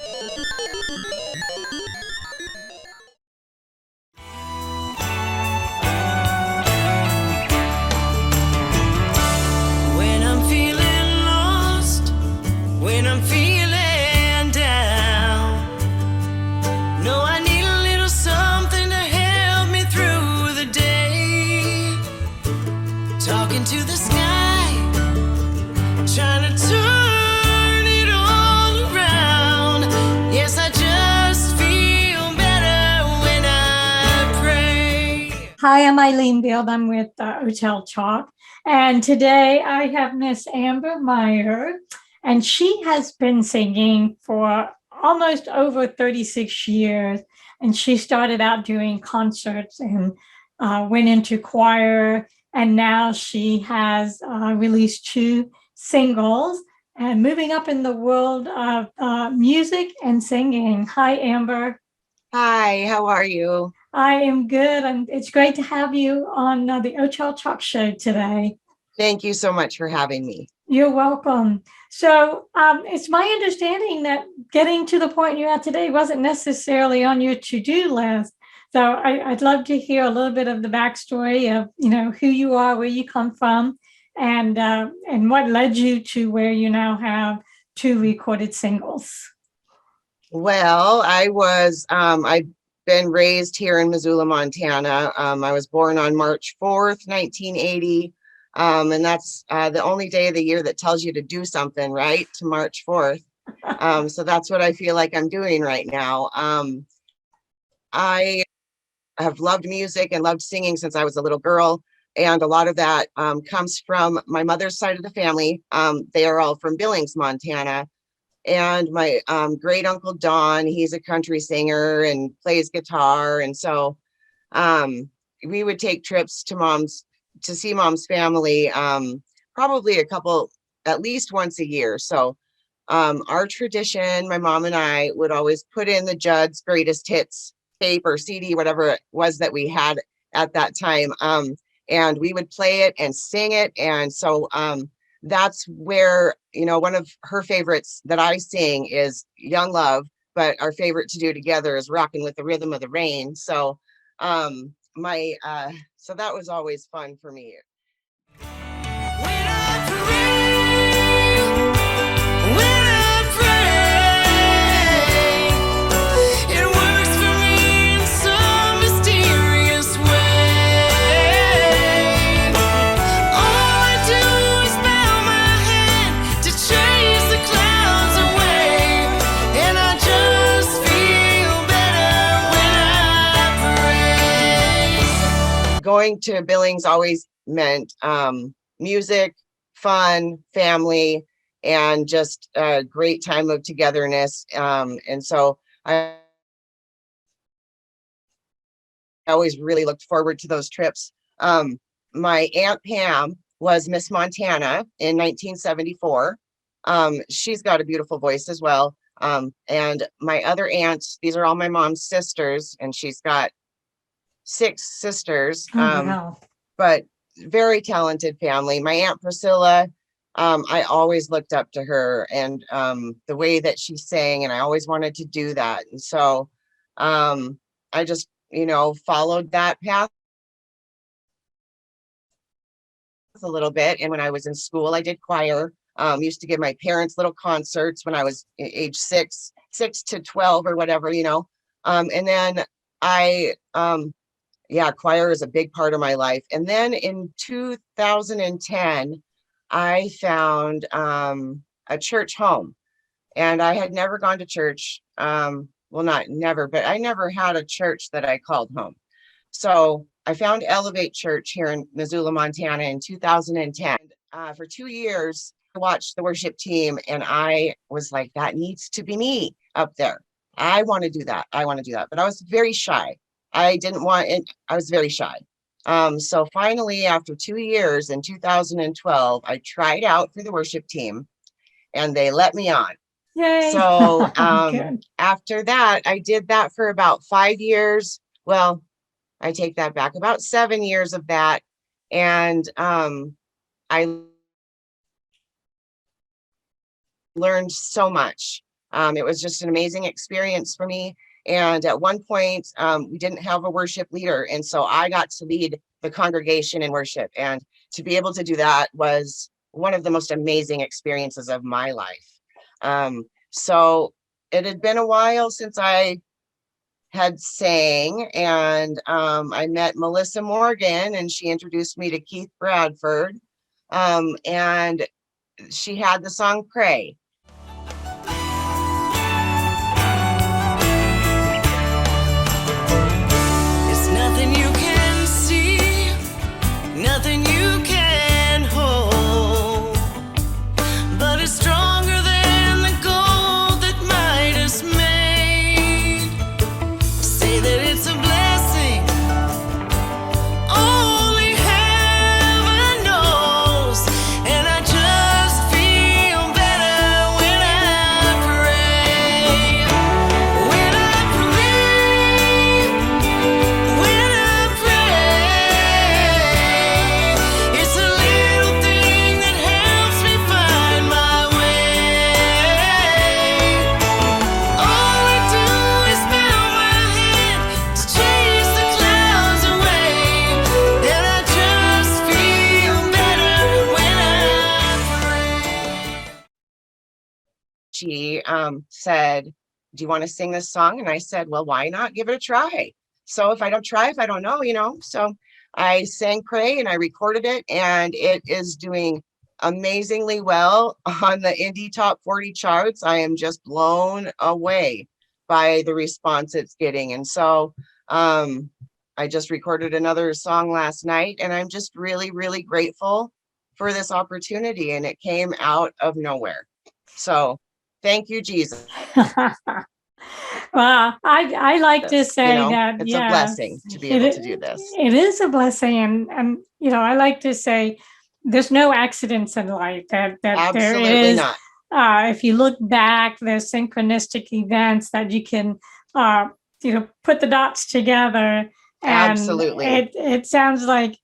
When I'm feeling lost, when I'm feeling down, no, I need a little something to help me through the day. Talking to the sky, trying to turn it all around. Yes, I just feel better when I pray. Hi, I'm Eileen Bild. I'm with OTEL Talk. And today I have Miss Amber Meyer, and she has been singing for almost over 36 years. And she started out doing concerts and went into choir. And now she has released 2 singles and moving up in the world of music and singing. Hi, Amber. Hi, how are you? I am good, and it's great to have you on the OTEL Talk Show today. Thank you so much for having me. You're welcome. So it's my understanding that getting to the point you're at today wasn't necessarily on your to-do list. So I'd love to hear a little bit of the backstory of, who you are, where you come from, and what led you to where you now have 2 recorded singles. Well, I've been raised here in Missoula, Montana. I was born on March 4th, 1980. And that's the only day of the year that tells you to do something, right? To March 4th. So that's what I feel like I'm doing right now. I have loved music and loved singing since I was a little girl. And a lot of that comes from my mother's side of the family. They are all from Billings, Montana. And my great uncle Don, he's a country singer and plays guitar. And so we would take trips to see mom's family, probably at least once a year. So our tradition, my mom and I would always put in the Judd's greatest hits tape or CD, whatever it was that we had at that time. And we would play it and sing it. And so that's where, one of her favorites that I sing is Young Love, but our favorite to do together is Rockin' with the Rhythm of the Rain. So so that was always fun for me. Going to Billings always meant music, fun, family, and just a great time of togetherness. And so I always really looked forward to those trips. My Aunt Pam was Miss Montana in 1974. She's got a beautiful voice as well. And my other aunts, these are all my mom's sisters, and she's got 6 sisters, Wow. but very talented family. My Aunt Priscilla, I always looked up to her and the way that she sang, and I always wanted to do that. And so I just, followed that path a little bit. And when I was in school, I did choir. Used to give my parents little concerts when I was age 6 to 12 or whatever, and then choir is a big part of my life. And then in 2010, I found a church home, and I had never gone to church. Well, not never, but I never had a church that I called home. So I found Elevate Church here in Missoula, Montana in 2010. For 2 years, I watched the worship team, and I was like, that needs to be me up there. I want to do that. But I was very shy. I was very shy. So finally, after 2 years in 2012, I tried out for the worship team, and they let me on. Yay. So after that, I did that for about 5 years. Well, I take that back, about 7 years of that. And I learned so much. It was just an amazing experience for me. And at one point, we didn't have a worship leader. And so I got to lead the congregation in worship. And to be able to do that was one of the most amazing experiences of my life. So it had been a while since I had sang, and I met Melissa Morgan, and she introduced me to Keith Bradford. And she had the song Pray. It's nothing you can see, nothing you can hold, but it's stronger than the gold that Midas made. Say that it's a blessing, only heaven knows, and I just feel better when I pray. When I pray, when I pray, it's a little thing that helps me find my way. All I do is bow my head to chase the clouds away, and I just feel better when I pray. She said, do you want to sing this song? And I said, well, why not give it a try? So if I don't try, if I don't know, so I sang Pray and I recorded it, and it is doing amazingly well on the indie top 40 charts. I am just blown away by the response it's getting. And so I just recorded another song last night, and I'm just really, really grateful for this opportunity, and it came out of nowhere. So thank you, Jesus. Well, I like to say that, it's a yes, blessing to be able to do this. It is a blessing, and I like to say there's no accidents in life. That there Absolutely is. not. If you look back, there's synchronistic events that you can put the dots together. And Absolutely. It sounds like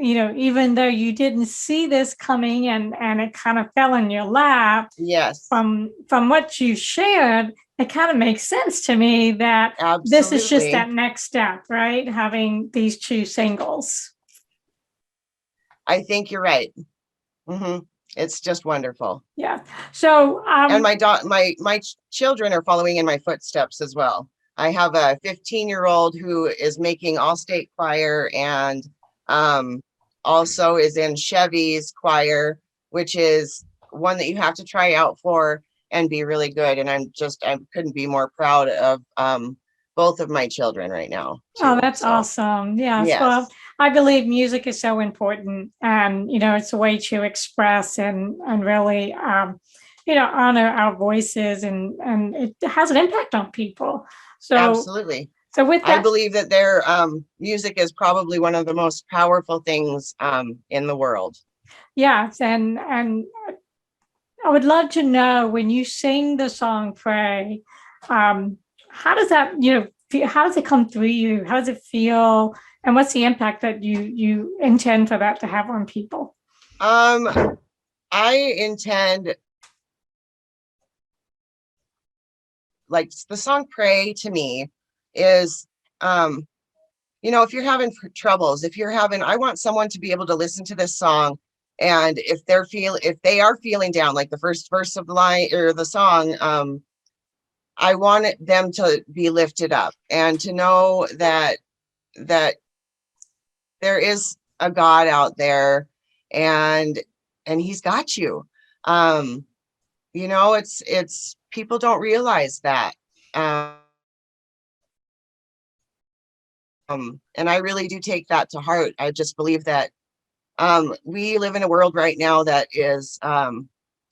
even though you didn't see this coming, and it kind of fell in your lap. Yes. From what you shared, it kind of makes sense to me that this is just that next step, right? Having these two singles. I think you're right. It's just wonderful. Yeah. So and my children are following in my footsteps as well. I have a 15-year-old who is making all-state choir, and also is in Chevy's choir, which is one that you have to try out for and be really good. And I couldn't be more proud of both of my children right now, too. Oh, that's awesome. Yes. Well, I believe music is so important, and it's a way to express and really honor our voices, and it has an impact on people. So absolutely. So with that, I believe that their music is probably one of the most powerful things in the world. Yes, and I would love to know, when you sing the song Pray, how does that, how does it come through you? How does it feel? And what's the impact that you intend for that to have on people? I intend, like, the song Pray to me is, if you're having troubles, I want someone to be able to listen to this song, and if they are feeling down, like the first verse of the line or the song, I want them to be lifted up and to know that there is a God out there, and he's got you. It's people don't realize that. And I really do take that to heart. I just believe that we live in a world right now that is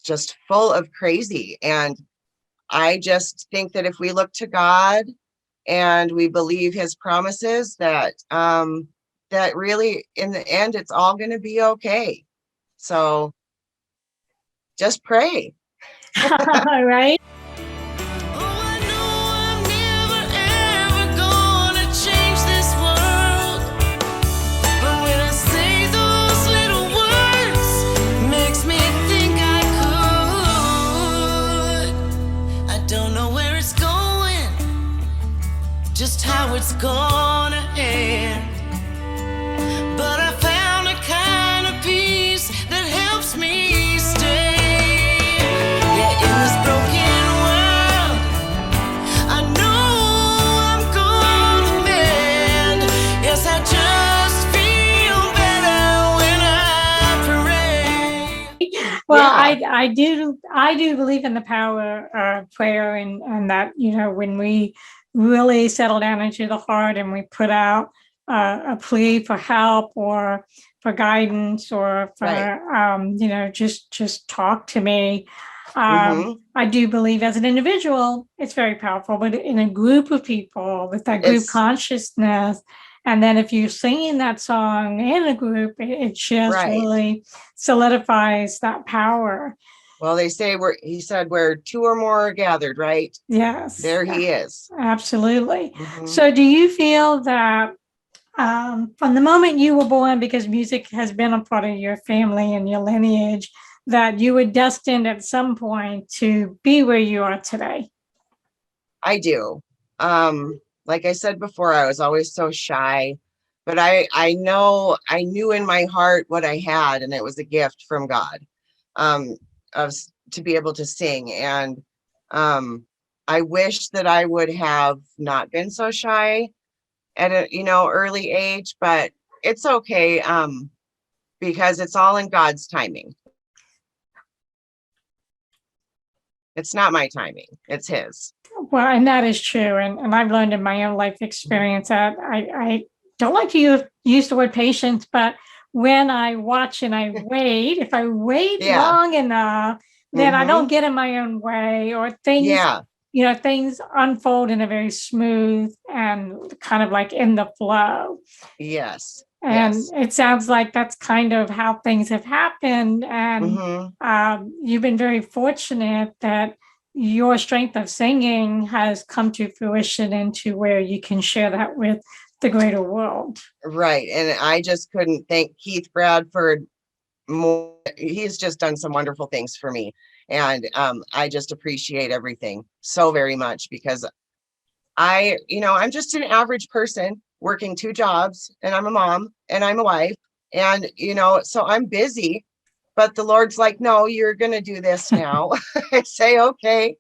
just full of crazy. And I just think that if we look to God and we believe his promises, that that really, in the end, it's all going to be okay. So just pray. All right. I don't know how it's gonna end. But I found a kind of peace that helps me stay. Yeah, in this broken world, I know I'm gonna mend. Yes, I just feel better when I pray. Well, Yeah. I do believe in the power of prayer, and that, you know, when we really settle down into the heart and we put out a plea for help or for guidance or for Right. you know, just talk to me. Hmm. I do believe as an individual, it's very powerful, but in a group of people with that group It's consciousness, and then if you're singing that song in a group, it just right. really solidifies that power. Well, they say he said where two or more are gathered, right? Yes, There he is. absolutely. Hmm. So, do you feel that from the moment you were born, because music has been a part of your family and your lineage, that you were destined at some point to be where you are today? I do. Like I said before, I was always so shy, but I knew in my heart what I had, and it was a gift from God, um, to be able to sing. And um, I wish that I would have not been so shy at a, early age, but it's okay, because it's all in God's timing. It's not my timing, it's his. Well, and that is true. And I've learned in my own life experience that I don't like to use the word patience, but when I watch and I wait, if I wait Yeah. long enough, then I Hmm. don't get in my own way, or things, Yeah. you know, things unfold in a very smooth and kind of like in the flow. Yes. And Yes. it sounds like that's kind of how things have happened. And Hmm. you've been very fortunate that your strength of singing has come to fruition into where you can share that with the greater world. Right. And I just couldn't thank Keith Bradford more. He's just done some wonderful things for me. And I just appreciate everything so very much, because I'm just an average person working two jobs, and I'm a mom and I'm a wife. And, so I'm busy, but the Lord's like, no, you're going to do this now. I say, okay.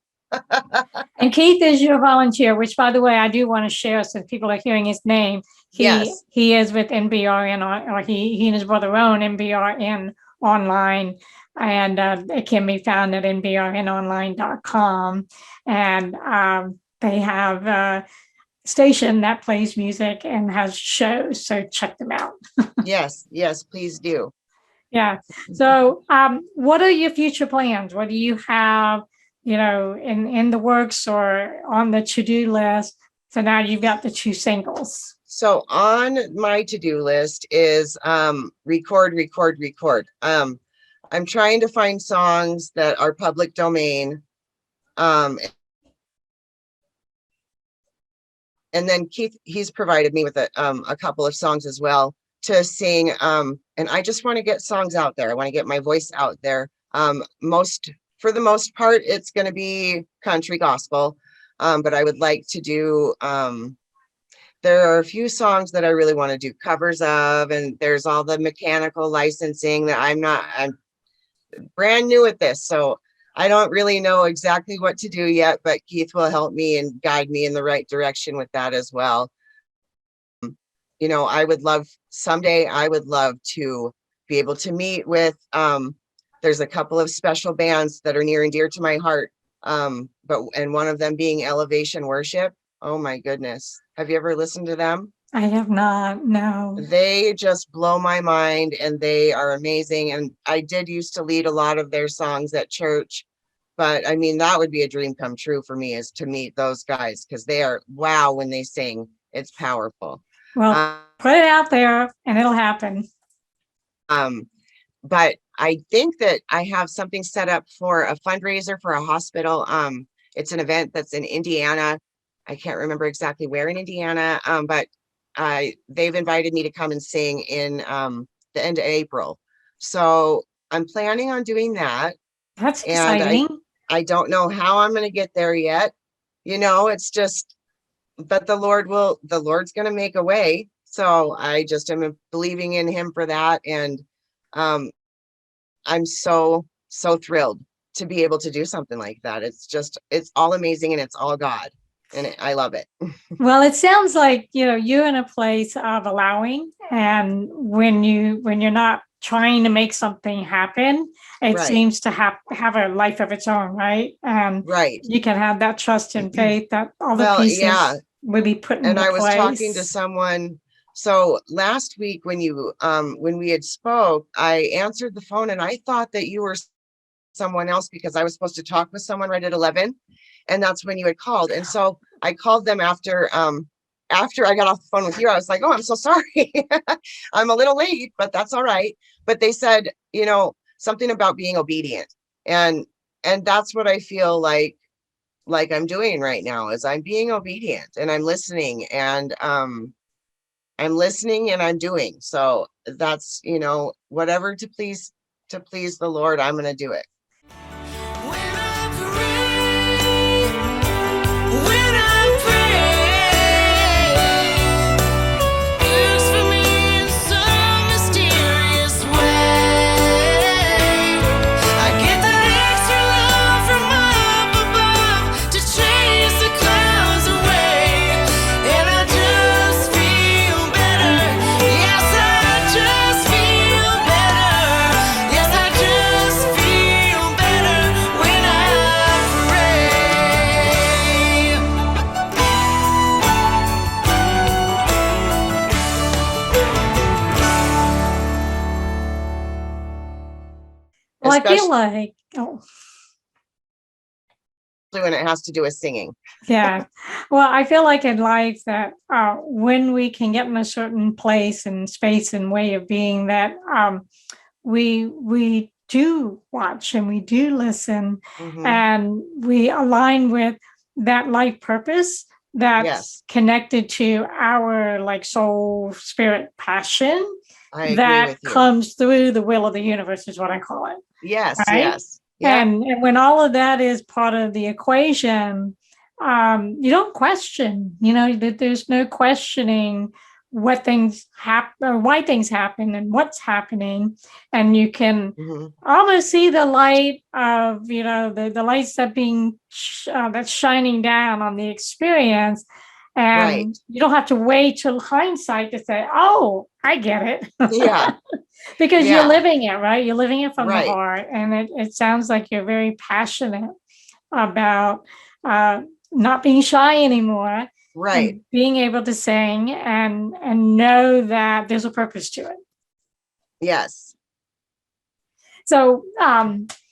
And Keith is your volunteer, which, by the way, I do want to share so people are hearing his name. Yes. He is with NBRN, or he and his brother own NBRN Online, and it can be found at nbrnonline.com. And they have a station that plays music and has shows, so check them out. Yes. Yes. Please do. Yeah. So, what are your future plans? What do you have, you know, in the works or on the to-do list? So now you've got the two singles. So on my to-do list is record, record, record. I'm trying to find songs that are public domain. Um, and then Keith, he's provided me with a couple of songs as well to sing. And I just want to get songs out there. I want to get my voice out there. For the most part, it's going to be country gospel. But I would like to do, there are a few songs that I really want to do covers of, and there's all the mechanical licensing that I'm brand new at this. So I don't really know exactly what to do yet, but Keith will help me and guide me in the right direction with that as well. Someday I would love to be able to meet with, there's a couple of special bands that are near and dear to my heart. And one of them being Elevation Worship. Oh my goodness. Have you ever listened to them? I have not, no. They just blow my mind, and they are amazing. And I did used to lead a lot of their songs at church, but I mean, that would be a dream come true for me, is to meet those guys, because they are, wow, when they sing, it's powerful. Well, put it out there and it'll happen. But I think that I have something set up for a fundraiser for a hospital. It's an event that's in Indiana. I can't remember exactly where in Indiana, but they've invited me to come and sing in the end of April. So I'm planning on doing that. That's And exciting. I don't know how I'm going to get there yet. It's just, but the Lord's going to make a way. So I just am believing in him for that. And um, I'm so thrilled to be able to do something like that. It's all amazing and it's all God. And I love it. Well, it sounds like, you're in a place of allowing, and when you're not trying to make something happen, it Right. seems to have a life of its own, right? And Right. you can have that trust and faith that all the Well, yeah. pieces will be put And into I was talking to place. someone. So last week when we had spoke, I answered the phone and I thought that you were someone else because I was supposed to talk with someone right at 11. And that's when you had called. And so I called them after I got off the phone with you. I was like, oh, I'm so sorry. I'm a little late, but that's all right. But they said, something about being obedient. And that's what I feel like I'm doing right now is I'm being obedient and I'm listening and I'm doing. So that's, whatever to please the Lord, I'm going to do it. When I pray, when I pray, it's for me in some mysterious way. I get that extra love from up above to chase the clouds away, and I just feel better. Yes, I just feel better. Yes, I just feel better when I pray. Well, I feel Especially like, when it has to do with singing. yeah. Well, I feel like in life that when we can get in a certain place and space and way of being, that we do watch and we do listen, Mhm. and we align with that life purpose that's Yes, connected to our like soul, spirit, passion I agree that with you. comes through the will of the universe, is what I call it. Yes, Right. yes. Yeah. And when all of that is part of the equation, you don't question, that there's no questioning what things happen or why things happen and what's happening. And you can Mhm. almost see the light of, the lights that's shining down on the experience. And Right. you don't have to wait till hindsight to say, oh, I get it. Yeah. Because you're Yeah. living it, right? You're living it from the Right. heart. And it sounds like you're very passionate about not being shy anymore Right. and being able to sing and know that there's a purpose to it. Yes. So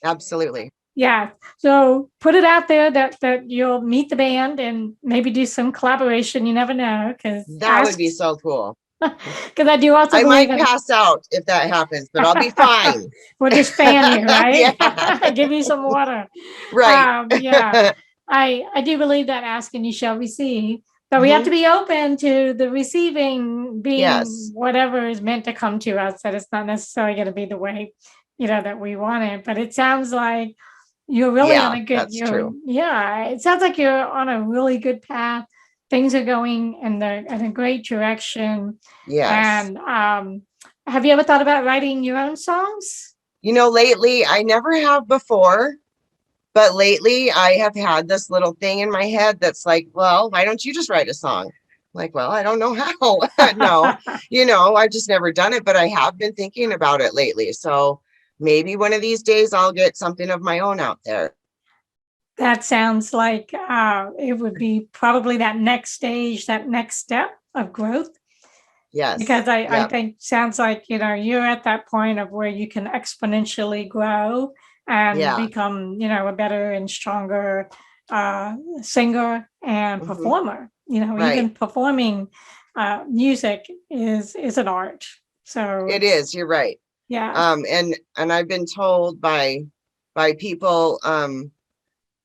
Absolutely. yeah. So put it out there that you'll meet the band and maybe do some collaboration. You never know, That would be so cool. because I do also I believe might in pass out if that happens, but I'll be fine. we'll just fan you, right? Yeah. Give you some water. Right. Yeah. I do believe that ask and you shall receive, but we have to Mhm. be open to the receiving being Yes. whatever is meant to come to us, that it's not necessarily going to be the way, that we want it. But it sounds like you're really on Yeah, a good, that's true. yeah, it sounds like you're on a really good path. Things are going in a great direction. Yes. And have you ever thought about writing your own songs? Lately, I never have before, but lately I have had this little thing in my head that's like, well, why don't you just write a song? Like, well, I don't know how. No, I've just never done it, but I have been thinking about it lately. So maybe one of these days I'll get something of my own out there. That sounds like it would be probably that next stage, that next step of growth. Yes. Because I Yep. think sounds like, you're at that point of where you can exponentially grow and Yeah. become, a better and stronger singer and Hmm. performer. Right. Even performing music is an art. So It is. You're right. yeah. And I've been told by people,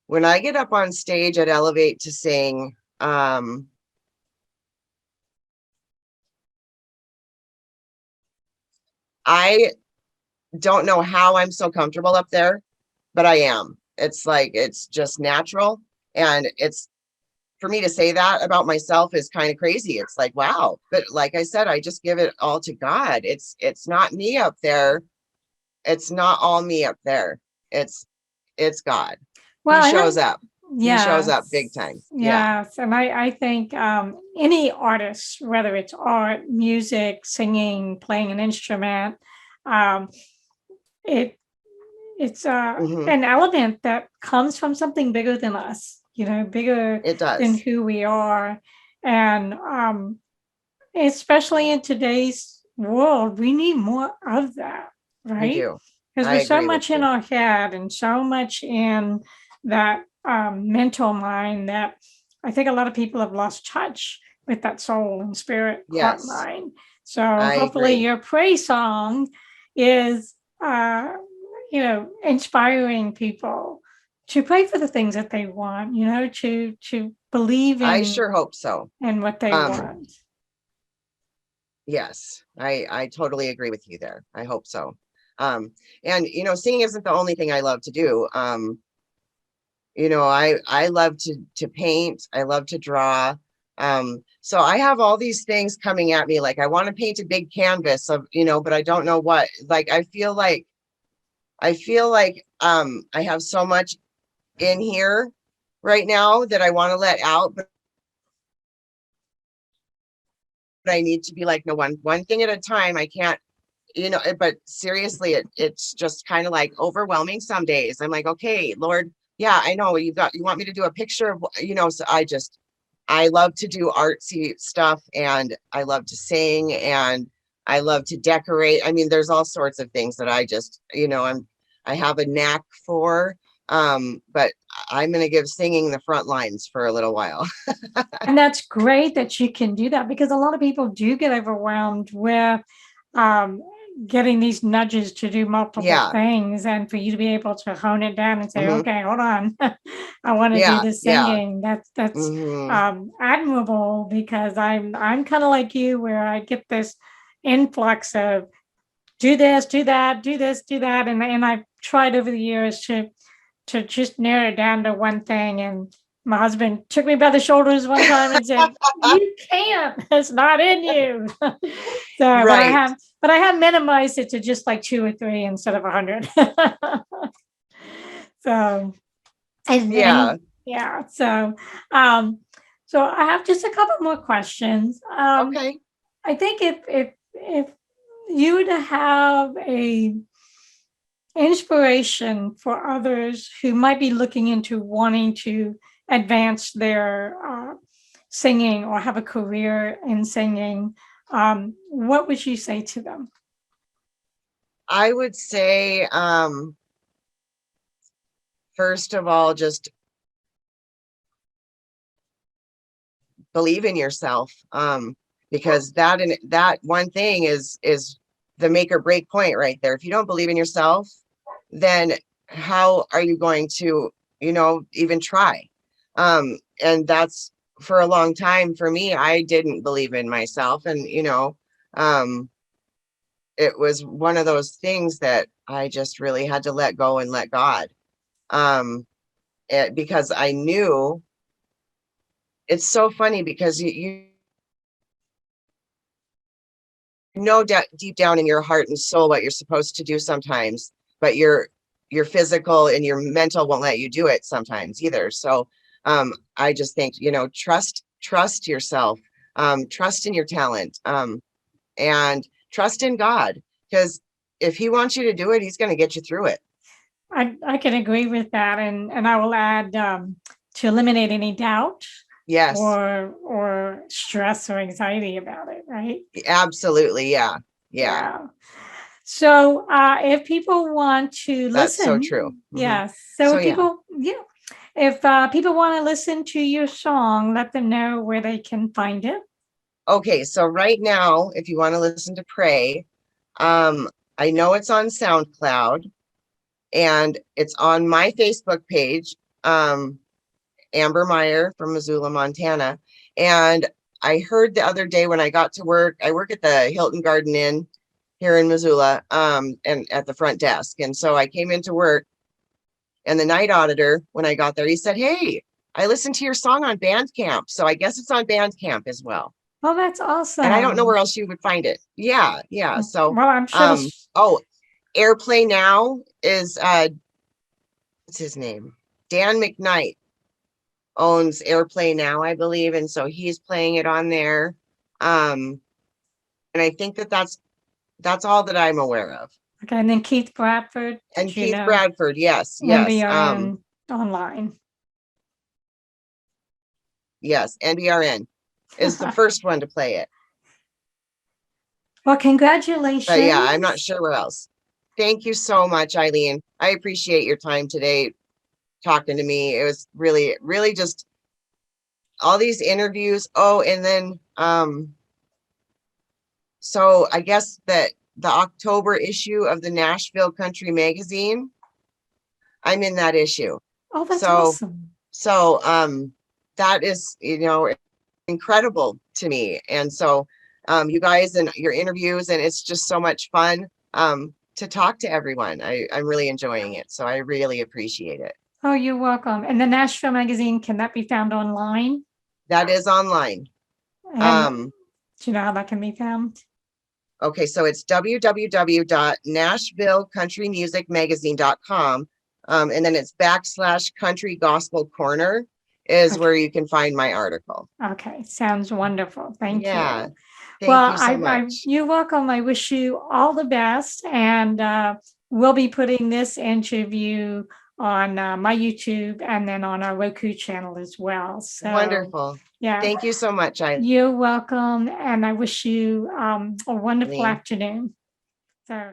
when I get up on stage at Elevate to sing, I don't know how I'm so comfortable up there, but I am. It's like it's just natural, and it's for me to say that about myself is kind of crazy. It's like, wow. But like I said, I just give it all to God. It's not me up there. It's not all me up there. It's God. Well, He I shows have, up. He shows up big time. yes, Yeah. yes. And I think any artist, whether it's art, music, singing, playing an instrument, um, it it's Hmm. an element that comes from something bigger than us, bigger It than does. who we are. And especially in today's world, we need more of that, We right? do. Because I we're so agree with much in you. our head and so much in that mental mind that I think a lot of people have lost touch with that soul and spirit, heart, Yes, mind. So I hopefully agree. your praise song is, inspiring people to pray for the things that they want, to believe I in sure hope so. what they Um, want. yes, I totally agree with you there. I hope so. And singing isn't the only thing I love to do. I love to paint. I love to draw. So I have all these things coming at me. Like I want to paint a big canvas of, but I don't know what. Like I feel like I have so much in here right now that I want to let out, but I need to be like, no, one thing at a time. I can't, but seriously, it's just kind of like overwhelming some days. I'm like, okay, Lord, yeah, I know you want me to do a picture of, so I love to do artsy stuff, and I love to sing, and I love to decorate. I mean, there's all sorts of things that I just, I have a knack for. But I'm going to give singing the front lines for a little while. And that's great that you can do that, because a lot of people do get overwhelmed with um, getting these nudges to do multiple Yeah. things, and for you to be able to hone it down and say, Hmm. okay, hold on, I want to do Yeah. the Yeah. singing. That's Hmm. admirable, because I'm kind of like you, where I get this influx of do this, do that, do this, do that, and I've tried over the years to just narrow it down to one thing. And my husband took me by the shoulders one time and said, "You can't. It's not in you." So, Right. but I have minimized it to just like 2 or 3 instead of 100. So, and Yeah. yeah, um, so I have just a couple more questions. Okay. I think if you were to have a inspiration for others who might be looking into wanting to advance their singing or have a career in singing, what would you say to them? I would say, first of all, just believe in yourself. Because that one thing is the make or break point right there. If you don't believe in yourself, then how are you going to, even try? And that's for a long time for me. I didn't believe in myself, and um, it was one of those things that I just really had to let go and let God. Um, because I knew it's so funny because you deep down in your heart and soul what you're supposed to do sometimes, but your physical and your mental won't let you do it sometimes either. So I just think, trust yourself, trust in your talent, and trust in God, because if he wants you to do it, he's going to get you through it. I can agree with that, and I will add, to eliminate any doubt Yes, or stress or anxiety about it, right? absolutely. Yeah. Yeah. Yeah. So if people want to That's so listen, true. Hmm. yes. So So if yeah. people, yeah, if people want to listen to your song, let them know where they can find it. Okay. So right now, if you want to listen to Pray, um, I know it's on SoundCloud, and it's on my Facebook page, Amber Meyer from Missoula, Montana. And I heard the other day when I got to work, I work at the Hilton Garden Inn here in Missoula, and at the front desk. And so I came into work, and the night auditor, when I got there, he said, "Hey, I listened to your song on Bandcamp, so I guess it's on Bandcamp as well. Oh, that's awesome. And I don't know where else you would find it. Yeah, yeah. So, Well, I'm sure. oh, Airplay Now is what's his name? Dan McKnight owns Airplay Now, I believe, and so he's playing it on there. And I think that's all that I'm aware of. Okay, and then Keith Bradford. And did you Keith know? Bradford, yes, yes. NBRN Online. Yes, NBRN is the first one to play it. Well, congratulations. But yeah, I'm not sure where else. Thank you so much, Eileen. I appreciate your time today talking to me. It was really, really just all these interviews. Oh, and then so I guess that the October issue of the Nashville Country Magazine, I'm in that issue. Oh, that's awesome. So that is, incredible to me. And so you guys and your interviews, and it's just so much fun to talk to everyone. I'm really enjoying it. So I really appreciate it. Oh, you're welcome. And the Nashville magazine, can that be found online? That is online. And do you know how that can be found? Okay, so it's www.nashvillecountrymusicmagazine.com. And then it's /country gospel corner is where you can find my article. Okay, sounds wonderful. Thank you. Thank Well, you so much. you're welcome. I wish you all the best. And we'll be putting this interview on my YouTube and then on our Roku channel as well. So Wonderful. yeah. Thank you so much. You're welcome. And I wish you a wonderful afternoon. So.